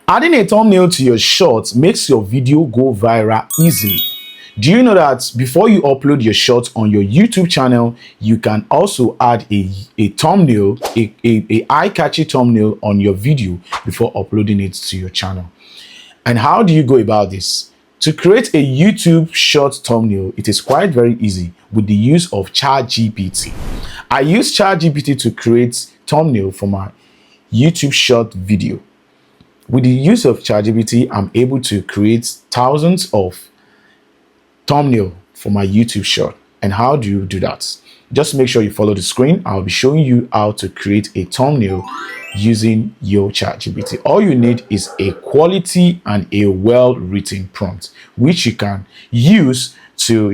Adding a thumbnail to your short makes your video go viral easily. Do you know that before you upload your short on your YouTube channel, you can also add a thumbnail, a eye-catchy thumbnail on your video before uploading it to your channel? And how do you go about this? To create a YouTube short thumbnail, it is quite very easy with the use of ChatGPT. I use ChatGPT to create thumbnail for my YouTube short video. With the use of ChatGPT, I'm able to create thousands of thumbnail for my YouTube short. And how do you do that? Just make sure you follow the screen. I'll be showing you how to create a thumbnail using your ChatGPT. All you need is a quality and a well-written prompt, which you can use to,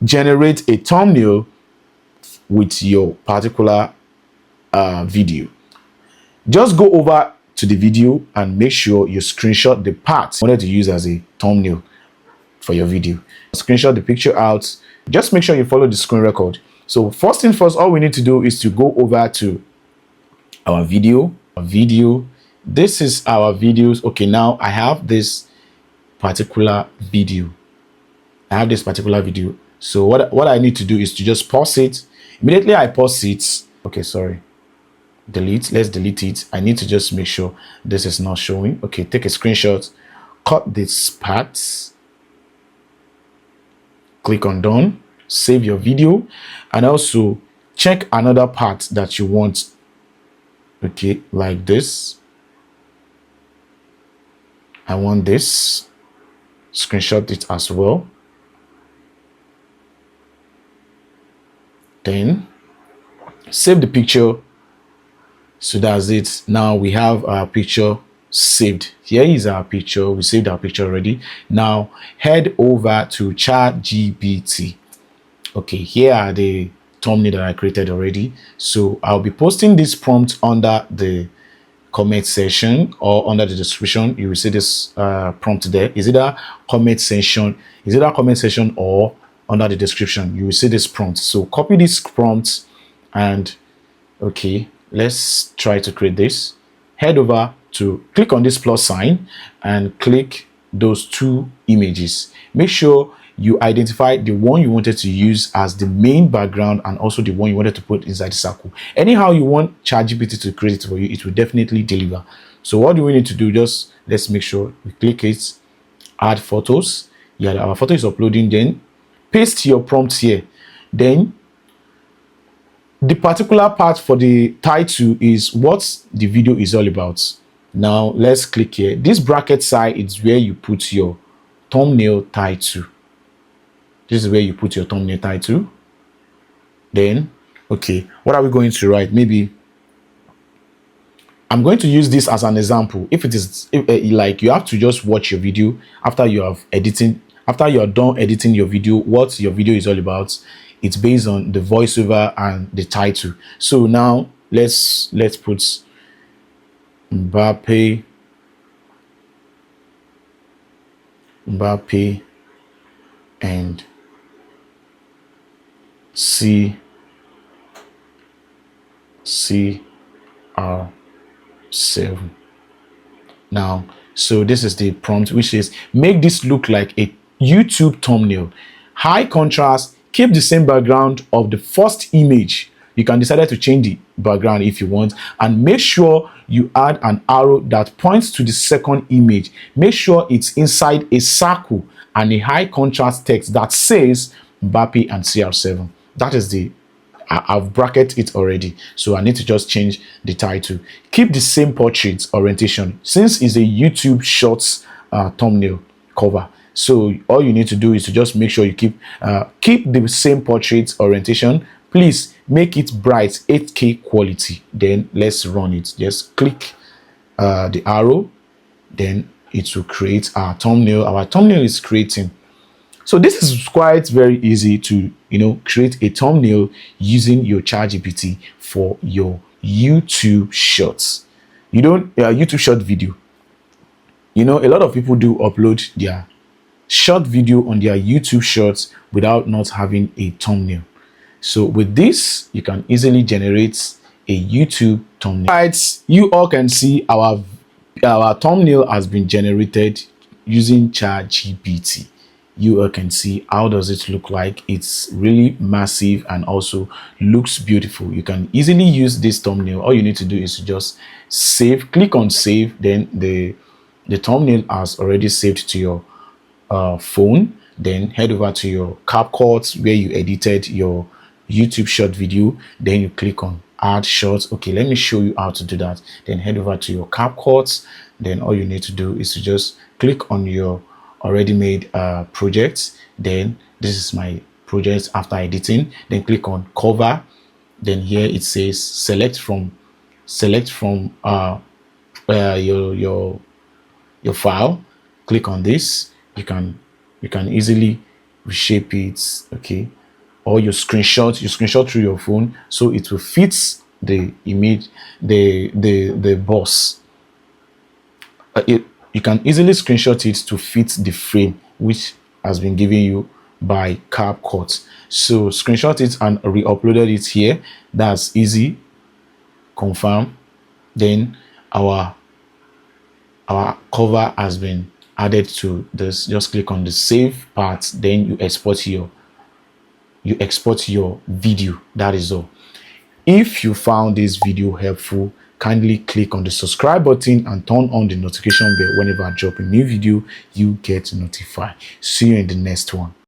generate a thumbnail with your particular video. Just go over to the video and make sure you screenshot the part you wanted to use as a thumbnail for your video. Screenshot the picture out. Just make sure you follow the screen record. So first thing first, all we need to do is to go over to our video. This is our videos. Okay, now I have this particular video. So what I need to do is to just pause it. Immediately I pause it. Okay, sorry. Delete. Let's delete it. I need to just make sure this is not showing. Okay, take a screenshot, cut this part, click on done, save your video, and also check another part that you want. Okay, like this. I want this. Screenshot it as well. Then save the picture. So that's it. Now we have our picture saved. Here is our picture. We saved our picture already. Now head over to ChatGPT. Okay, here are the thumbnail that I created already. So I'll be posting this prompt under the comment section or under the description. You will see this prompt there. Is it a comment section? Is it a comment section or under the description? You will see this prompt. So copy this prompt and okay. Let's try to create this. Head over to click on this plus sign and click those two images. Make sure you identify the one you wanted to use as the main background and also the one you wanted to put inside the circle. Anyhow you want ChatGPT to create it for you, it will definitely deliver. So what do we need to do? Just let's make sure we click it, add photos. Yeah, our photo is uploading. Then paste your prompt here. Then the particular part for the title is what the video is all about. Now let's click here. This bracket side is where you put your thumbnail title. This is where you put your thumbnail title. Then, okay, what are we going to write? Maybe I'm going to use this as an example. If it is like you have to just watch your video after you are done editing your video, what your video is all about. It's based on the voiceover and the title. So now let's put Mbappe and CR7. Now, so this is the prompt, which is make this look like a YouTube thumbnail. High contrast. Keep the same background of the first image. You can decide to change the background if you want, and make sure you add an arrow that points to the second image. Make sure it's inside a circle and a high contrast text that says Mbappe and CR7. That is I've bracketed it already, so I need to just change the title. Keep the same portrait orientation since it's a YouTube Shorts thumbnail cover. So all you need to do is to just make sure you keep the same portrait orientation. Please make it bright 8K quality. Then let's run it. Just click the arrow. Then it will create our thumbnail. Our thumbnail is creating. So this is quite very easy to create a thumbnail using your ChatGPT for your YouTube shorts. YouTube short video. A lot of people do upload their short video on their YouTube shorts without not having a thumbnail. So with this, you can easily generate a YouTube thumbnail. Right, you all can see our our thumbnail has been generated using ChatGPT. You all can see how does it look like. It's really massive and also looks beautiful. You can easily use this thumbnail. All you need to do is to just save, click on save, then the thumbnail has already saved to your phone. Then head over to your CapCut where you edited your YouTube short video. Then you click on add shorts. Okay, let me show you how to do that. Then head over to your CapCut. Then all you need to do is to just click on your already made projects. Then this is my project after editing. Then click on cover. Then here it says select from your file. Click on this. You can easily reshape it. Okay, or you screenshot through your phone so it will fit the image, the boss. You can easily screenshot it to fit the frame which has been given you by CapCut. So screenshot it and re-uploaded it here. That's easy. Confirm. Then our cover has been added to this. Just click on the save part, then you export your video. That is all. If you found this video helpful, kindly click on the subscribe button and turn on the notification bell. Whenever I drop a new video, you get notified. See you in the next one.